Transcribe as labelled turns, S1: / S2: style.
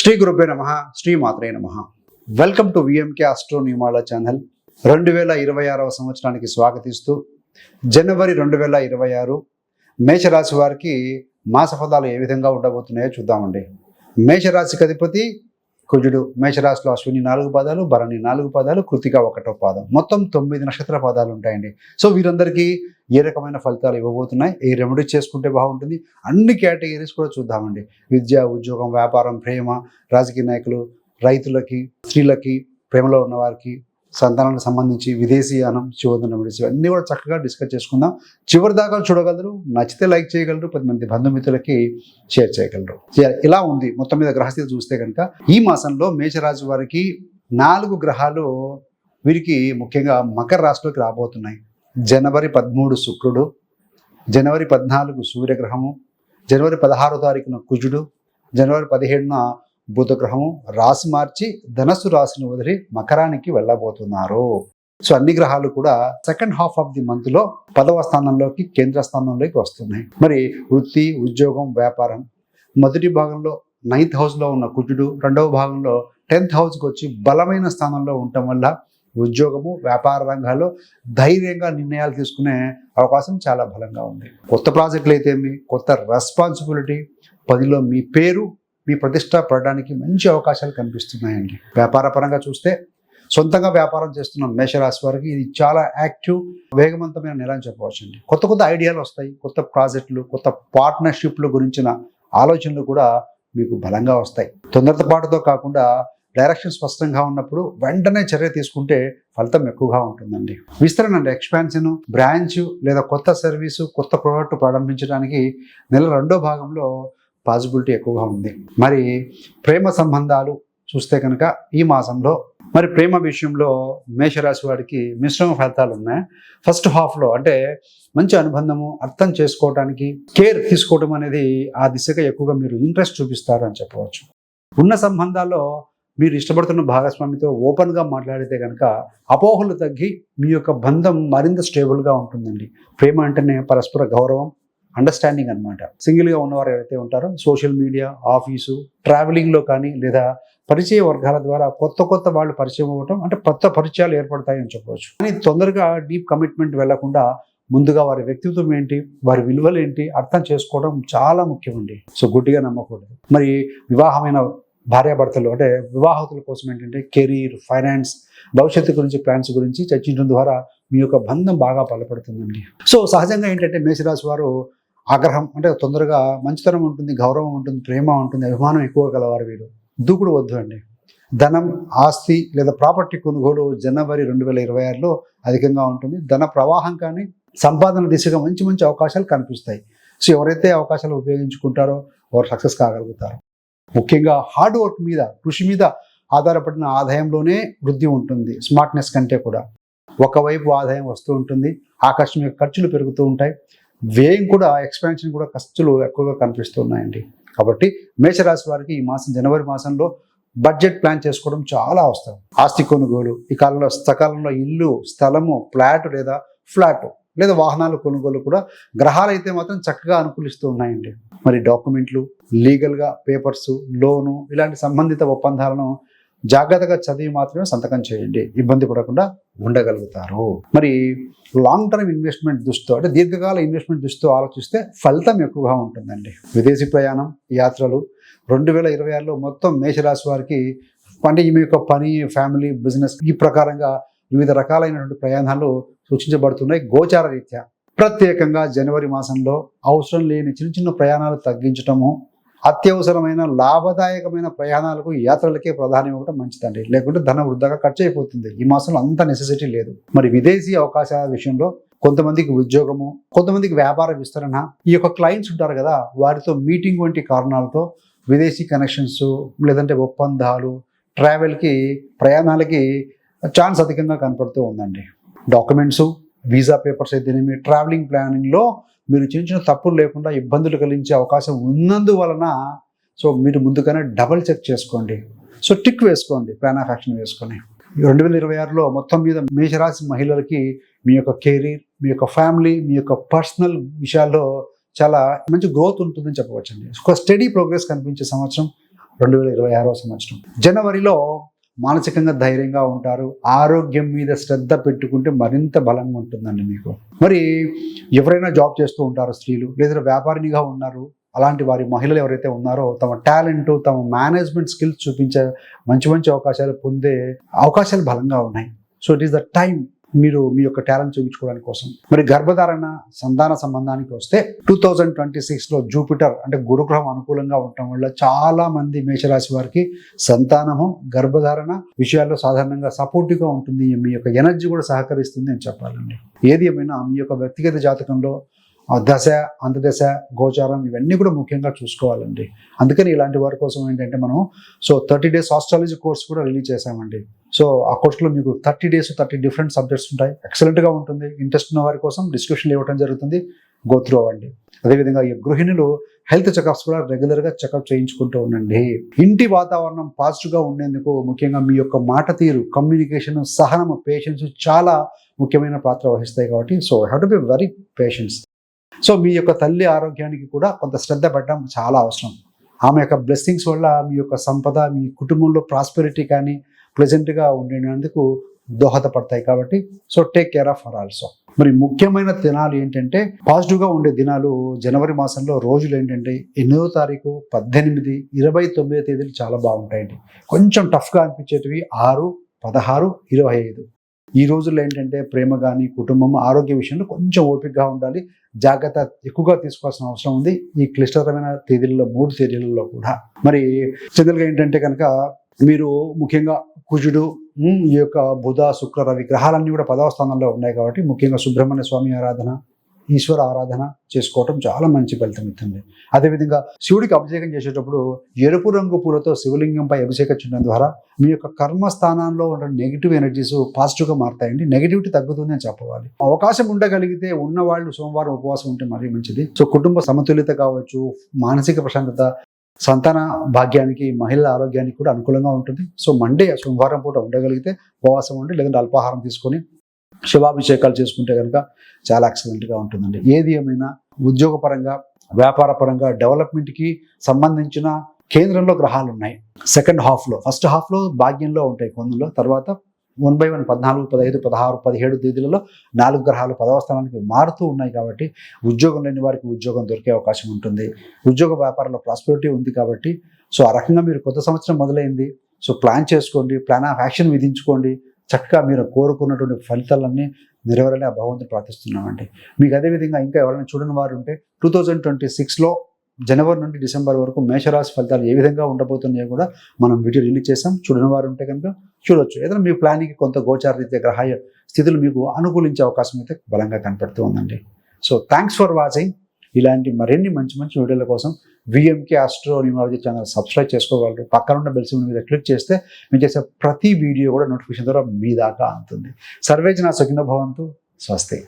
S1: శ్రీ గురుభ్యో నమః, శ్రీ మాత్రే నమః. వెల్కమ్ టు విఎంకే ఆస్ట్రో న్యూమాల ఛానల్. 2026వ సంవత్సరానికి స్వాగతిస్తూ జనవరి 2026 మేషరాశి వారికి మాస ఫలాలు ఏ విధంగా ఉండబోతున్నాయో చూద్దామండి. మేషరాశికి అధిపతి కుజుడు. మేషరాశిలో అశ్విని 4 పాదాలు, భరణి 4 పాదాలు, కృతిక 1వ పాదం, మొత్తం 9 నక్షత్ర పాదాలు ఉంటాయండి. సో వీరందరికీ ఏ రకమైన ఫలితాలు ఇవ్వబోతున్నాయి, ఏ రెమెడీ చేసుకుంటే బాగుంటుంది, అన్ని కేటగిరీస్ కూడా చూద్దామండి. విద్య, ఉద్యోగం, వ్యాపారం, ప్రేమ, రాజకీయ నాయకులు, రైతులకి, స్త్రీలకి, ప్రేమలో ఉన్నవారికి, సంతానానికి సంబంధించి, విదేశీయానం, శివోదన రెమెడీస్ అన్నీ కూడా చక్కగా డిస్కస్ చేసుకుందాం. చివరి దాకా చూడగలరు, నచ్చితే లైక్ చేయగలరు, 10 మంది బంధుమిత్రులకి షేర్ చేయగలరు. ఇలా ఉంది మొత్తం మీద గ్రహస్థితి చూస్తే కనుక ఈ మాసంలో మేషరాశి వారికి 4 గ్రహాలు వీరికి ముఖ్యంగా మకర రాశిలోకి రాబోతున్నాయి. జనవరి 13 శుక్రుడు, జనవరి 14 సూర్యగ్రహము, జనవరి 16వ తారీఖున కుజుడు, జనవరి 17న బుధగ్రహము రాశి మార్చి ధనస్సు రాశిని వదిలి మకరానికి వెళ్ళబోతున్నారు. సో అన్ని గ్రహాలు కూడా second half of the month లో 10వ స్థానంలోకి, కేంద్ర స్థానంలోకి వస్తున్నాయి. మరి వృత్తి, ఉద్యోగం, వ్యాపారం మొదటి భాగంలో 9th హౌస్లో ఉన్న కుజుడు 2వ భాగంలో 10th హౌస్కి వచ్చి బలమైన స్థానంలో ఉండటం వల్ల ఉద్యోగము, వ్యాపార రంగాల్లో ధైర్యంగా నిర్ణయాలు తీసుకునే అవకాశం చాలా బలంగా ఉంది. కొత్త ప్రాజెక్టులు అయితే కొత్త రెస్పాన్సిబిలిటీ, 10లో మీ పేరు, మీ ప్రతిష్ట పడడానికి మంచి అవకాశాలు కనిపిస్తున్నాయండి. వ్యాపార పరంగా చూస్తే సొంతంగా వ్యాపారం చేస్తున్న మేషరాశి వారికి ఇది చాలా యాక్టివ్, వేగవంతమైన నెల అని చెప్పవచ్చండి. కొత్త కొత్త ఐడియాలు వస్తాయి, కొత్త ప్రాజెక్టులు, కొత్త పార్ట్నర్షిప్ల గురించిన ఆలోచనలు కూడా మీకు బలంగా వస్తాయి. తొందరపాటుతో కాకుండా డైరెక్షన్ స్పష్టంగా ఉన్నప్పుడు వెంటనే చర్య తీసుకుంటే ఫలితం ఎక్కువగా ఉంటుందండి. విస్తరణ అంటే ఎక్స్పాన్షన్, బ్రాంచ్ లేదా కొత్త సర్వీసు, కొత్త ప్రోడక్ట్ ప్రారంభించడానికి నెల 2వ భాగంలో పాసిబిలిటీ ఎక్కువగా ఉంది. మరి ప్రేమ సంబంధాలు చూస్తే కనుక ఈ మాసంలో మరి ప్రేమ విషయంలో మేషరాశి వారికి మిశ్రమ ఫలితాలు ఉన్నాయి. ఫస్ట్ హాఫ్లో అంటే మంచి అనుబంధము, అర్థం చేసుకోవడానికి, కేర్ తీసుకోవడం అనేది ఆ దిశగా ఎక్కువగా మీరు ఇంట్రెస్ట్ చూపిస్తారు అని చెప్పవచ్చు. ఉన్న సంబంధాల్లో మీరు ఇష్టపడుతున్న భాగస్వామితో ఓపెన్గా మాట్లాడితే కనుక అపోహలు తగ్గి మీ యొక్క బంధం మరింత స్టేబుల్గా ఉంటుందండి. ప్రేమ అంటేనే పరస్పర గౌరవం, అండర్స్టాండింగ్ అనమాట. సింగిల్గా ఉన్నవారు ఎవరైతే ఉంటారో సోషల్ మీడియా, ఆఫీసు, ట్రావెలింగ్లో కానీ లేదా పరిచయ వర్గాల ద్వారా కొత్త వాళ్ళు పరిచయం అవ్వటం అంటే కొత్త పరిచయాలు ఏర్పడతాయని చెప్పవచ్చు. కానీ తొందరగా డీప్ కమిట్మెంట్ వెళ్లకుండా ముందుగా వారి వ్యక్తిత్వం ఏంటి, వారి విలువలు ఏంటి అర్థం చేసుకోవడం చాలా ముఖ్యమండి. సో గుడ్డిగా నమ్మకూడదు. మరి వివాహమైన భార్యాభర్తలు అంటే వివాహతుల కోసం ఏంటంటే కెరీర్, ఫైనాన్స్, భవిష్యత్తు గురించి, ప్లాన్స్ గురించి చర్చించడం ద్వారా మీ యొక్క బంధం బాగా బలపడుతుందండి. సో సహజంగా ఏంటంటే మేషరాశి వారు ఆగ్రహం అంటే తొందరగా మంచితనం ఉంటుంది, గౌరవం ఉంటుంది, ప్రేమ ఉంటుంది, అభిమానం ఎక్కువ గలవారు వీరు. దూకుడు వద్దు అండి. ధనం, ఆస్తి లేదా ప్రాపర్టీ కొనుగోలు జనవరి 2026లో అధికంగా ఉంటుంది. ధన ప్రవాహం కానీ సంపాదన దిశగా మంచి అవకాశాలు కనిపిస్తాయి. సో ఎవరైతే అవకాశాలు ఉపయోగించుకుంటారో వారు సక్సెస్ కాగలుగుతారు. ముఖ్యంగా హార్డ్ వర్క్ మీద, కృషి మీద ఆధారపడిన ఆదాయంలోనే వృద్ధి ఉంటుంది. స్మార్ట్నెస్ కంటే కూడా ఒకవైపు ఆదాయం వస్తూ ఉంటుంది, ఆకస్మిక ఖర్చులు పెరుగుతూ ఉంటాయి, వ్యయం కూడా, ఎక్స్పాన్షన్ కూడా, ఖర్చులు ఎక్కువగా కనిపిస్తున్నాయండి. కాబట్టి మేషరాశి వారికి ఈ మాసం జనవరి మాసంలో బడ్జెట్ ప్లాన్ చేసుకోవడం చాలా అవసరం. ఆస్తి కొనుగోలు, ఈ కాలంలో సకాలంలో ఇల్లు, స్థలము, ఫ్లాట్ లేదా వాహనాలు కొనుగోలు కూడా గ్రహాలు అయితే మాత్రం చక్కగా అనుకూలిస్తూ ఉన్నాయండి. మరి డాక్యుమెంట్లు, లీగల్గా పేపర్స్, లోను ఇలాంటి సంబంధిత ఒప్పందాలను జాగ్రత్తగా చదివి మాత్రమే సంతకం చేయండి. ఇబ్బంది పడకుండా ఉండగలుగుతారు. మరి లాంగ్ టర్మ్ ఇన్వెస్ట్మెంట్ దృష్టితో అంటే దీర్ఘకాల ఇన్వెస్ట్మెంట్ దృష్టితో ఆలోచిస్తే ఫలితం ఎక్కువగా ఉంటుందండి. విదేశీ ప్రయాణం, యాత్రలు 2026లో మొత్తం మేషరాశి వారికి అంటే మీ యొక్క పని, ఫ్యామిలీ, బిజినెస్ ఈ ప్రకారంగా వివిధ రకాలైనటువంటి ప్రయాణాలు సూచించబడుతున్నాయి గోచార రీత్యా. ప్రత్యేకంగా జనవరి మాసంలో అవసరం లేని చిన్న ప్రయాణాలు తగ్గించటము, అత్యవసరమైన లాభదాయకమైన ప్రయాణాలకు, యాత్రలకే ప్రాధాన్యం ఇవ్వడం మంచిదండి. లేకుంటే ధనం వృధాగా ఖర్చు అయిపోతుంది. ఈ మాసంలో అంత నెసెసిటీ లేదు. మరి విదేశీ అవకాశాల విషయంలో కొంతమందికి ఉద్యోగము, కొంతమందికి వ్యాపార విస్తరణ, ఈ యొక్క క్లయింట్స్ ఉంటారు కదా వారితో మీటింగ్ వంటి కారణాలతో విదేశీ కనెక్షన్స్ లేదంటే ఒప్పందాలు, ట్రావెల్కి, ప్రయాణాలకి ఛాన్స్ అధికంగా కనపడుతూ ఉందండి. డాక్యుమెంట్స్, వీసా పేపర్స్ అయితేనేమి, ట్రావెలింగ్ ప్లానింగ్లో మీరు చిన్న తప్పులు లేకుండా ఇబ్బందులు కలిగించే అవకాశం ఉన్నందువలన సో మీరు ముందుగానే డబల్ చెక్ చేసుకోండి. సో టిక్ వేసుకోండి, ప్లాన్ ఆఫ్ యాక్షన్ వేసుకొని. 2026లో మొత్తం మీద మేషరాశి మహిళలకి మీ యొక్క కెరీర్, మీ యొక్క ఫ్యామిలీ, మీ యొక్క పర్సనల్ విషయాల్లో చాలా మంచి గ్రోత్ ఉంటుందని చెప్పవచ్చండి. ఒక స్టడీ ప్రోగ్రెస్ కనిపించే సంవత్సరం. 2026వ సంవత్సరం. జనవరిలో మానసికంగా ధైర్యంగా ఉంటారు. ఆరోగ్యం మీద శ్రద్ధ పెట్టుకుంటే మరింత బలంగా ఉంటుందండి మీకు. మరి ఎవరైనా జాబ్ చేస్తూ ఉంటారు స్త్రీలు, లేదా వ్యాపారినిగా ఉన్నారు, అలాంటి వారి మహిళలు ఎవరైతే ఉన్నారో తమ టాలెంట్, తమ మేనేజ్మెంట్ స్కిల్స్ చూపించే మంచి మంచి అవకాశాలు పొందే అవకాశాలు బలంగా ఉన్నాయి. So it is the time మీరు మీ యొక్క టాలెంట్ చూపించుకోవడానికి కోసం. మరి గర్భధారణ సంతాన సంబంధానికి వస్తే 2026లో జూపిటర్ అంటే గురుగ్రహం అనుకూలంగా ఉండటం వల్ల చాలా మంది మేషరాశి వారికి సంతానము, గర్భధారణ విషయాల్లో సాధారణంగా సపోర్టివ్గా ఉంటుంది. మీ యొక్క ఎనర్జీ కూడా సహకరిస్తుంది అని చెప్పాలండి. ఏది ఏమైనా మీ యొక్క వ్యక్తిగత జాతకంలో దశ, అంతదశ, గోచారం ఇవన్నీ కూడా ముఖ్యంగా చూసుకోవాలండి. అందుకని ఇలాంటి వారి కోసం ఏంటంటే మనం 30 days ఆస్ట్రాలజీ కోర్స్ కూడా రిలీజ్ చేశామండి. సో ఆ కోర్సులో మీకు 30 days 30 డిఫరెంట్ సబ్జెక్ట్స్ ఉంటాయి. ఎక్సలెంట్గా ఉంటుంది. ఇంట్రెస్ట్ ఉన్న వారి కోసం డిస్క్రిప్షన్లో ఇవ్వడం జరుగుతుంది, గో త్రూ అవ్వండి. అదేవిధంగా ఈ గృహిణులు హెల్త్ చెకప్స్ కూడా రెగ్యులర్గా చెకప్ చేయించుకుంటూ ఉండండి. ఇంటి వాతావరణం పాజిటివ్గా ఉండేందుకు ముఖ్యంగా మీ యొక్క మాట తీరు, కమ్యూనికేషన్, సహనము, పేషెన్స్ చాలా ముఖ్యమైన పాత్ర వహిస్తాయి. కాబట్టి so have to be very patience. So మీ యొక్క తల్లి ఆరోగ్యానికి కూడా కొంత శ్రద్ధ పెట్టడం చాలా అవసరం. ఆమె యొక్క బ్లెస్సింగ్స్ వల్ల మీ యొక్క సంపద, మీ కుటుంబంలో ప్రాస్పెరిటీ కానీ ప్లెజెంట్గా ఉండేందుకు దోహదపడతాయి. కాబట్టి so take care of her also. మరి ముఖ్యమైన దినాలు ఏంటంటే పాజిటివ్గా ఉండే దినాలు జనవరి మాసంలో రోజులు ఏంటంటే 8వ తారీఖు, 18, 29 తేదీలు చాలా బాగుంటాయండి. కొంచెం టఫ్గా అనిపించేటివి 6, 16, 25. ఈ రోజుల్లో ఏంటంటే ప్రేమ కానీ కుటుంబం, ఆరోగ్య విషయంలో కొంచెం ఓపికగా ఉండాలి. జాగ్రత్త ఎక్కువగా తీసుకోవాల్సిన అవసరం ఉంది ఈ క్లిష్టతరమైన తేదీలలో, 3 తేదీలలో కూడా. మరి జనరల్గా ఏంటంటే కనుక మీరు ముఖ్యంగా కుజుడు, ఈ యొక్క బుధ, శుక్ర, రవి గ్రహాలన్నీ కూడా 10వ స్థానంలో ఉన్నాయి. కాబట్టి ముఖ్యంగా సుబ్రహ్మణ్య స్వామి ఆరాధన, ఈశ్వర ఆరాధన చేసుకోవటం చాలా మంచి ఫలితం ఇస్తుంది. అదేవిధంగా శివుడికి అభిషేకం చేసేటప్పుడు ఎరుపు రంగు పూలతో శివలింగంపై అభిషేకం చేయడం ద్వారా మీ యొక్క కర్మస్థానాల్లో ఉన్న నెగిటివ్ ఎనర్జీస్ పాజిటివ్గా మారుతాయండి. నెగిటివిటీ తగ్గుతుంది అని చెప్పవాలి. అవకాశం ఉండగలిగితే ఉన్నవాళ్ళు సోమవారం ఉపవాసం ఉంటే మరీ మంచిది. సో కుటుంబ సమతుల్యత కావచ్చు, మానసిక ప్రశాంతత, సంతాన భాగ్యానికి, మహిళల ఆరోగ్యానికి కూడా అనుకూలంగా ఉంటుంది. సో మండే సోమవారం పూట ఉండగలిగితే ఉపవాసం ఉండి, లేదంటే అల్పాహారం తీసుకొని శివాభిషేకాలు చేసుకుంటే కనుక చాలా ఎక్సలెంట్గా ఉంటుందండి. ఏది ఏమైనా ఉద్యోగపరంగా, వ్యాపారపరంగా, డెవలప్మెంట్కి సంబంధించిన కేంద్రంలో గ్రహాలు ఉన్నాయి. సెకండ్ హాఫ్లో, ఫస్ట్ హాఫ్లో భాగ్యంలో ఉంటాయి కొందరిలో, తర్వాత 1 by 1 14, 15, 16, 17 తేదీలలో 4 గ్రహాలు 10వ స్థానానికి మారుతూ ఉన్నాయి. కాబట్టి ఉద్యోగం లేని వారికి ఉద్యోగం దొరికే అవకాశం ఉంటుంది. ఉద్యోగ వ్యాపారంలో ప్రాస్పెరిటీ ఉంది. కాబట్టి సో ఆ రకంగా మీరు కొత్త సంవత్సరం మొదలైంది. సో ప్లాన్ చేసుకోండి, ప్లాన్ ఆఫ్ యాక్షన్ విధించుకోండి. చక్కగా మీరు కోరుకున్నటువంటి ఫలితాలన్నీ నెరవేరాలని ఆ భగవంతుని ప్రార్థిస్తున్నామండి. మీకు అదేవిధంగా ఇంకా ఎవరైనా చూడని వారు ఉంటే 2026లో జనవరి నుండి డిసెంబర్ వరకు మేషరాశి ఫలితాలు ఏ విధంగా ఉండబోతున్నాయో కూడా మనం వీడియో రిలీజ్ చేసాం. చూడని వారు ఉంటే కనుక చూడొచ్చు. ఏదైనా మీ ప్లానింగ్కి కొంత గోచార రీత్యా గ్రహ స్థితులు మీకు అనుకూలించే అవకాశం అయితే బలంగా కనపడుతూ ఉందండి. So thanks for watching. ఇలాంటి మరిన్ని మంచి మంచి వీడియోల కోసం VMK astro numerology channel subscribe చేసుకోగలరు. పక్కన ఉన్న బెల్ సింబల్ మీద క్లిక్ చేస్తే మేము చేసే ప్రతి వీడియో కూడా నోటిఫికేషన్ ద్వారా మీ దాకా అందుతుంది. సర్వే జనా సుఖినో భవంతు. స్వస్తి.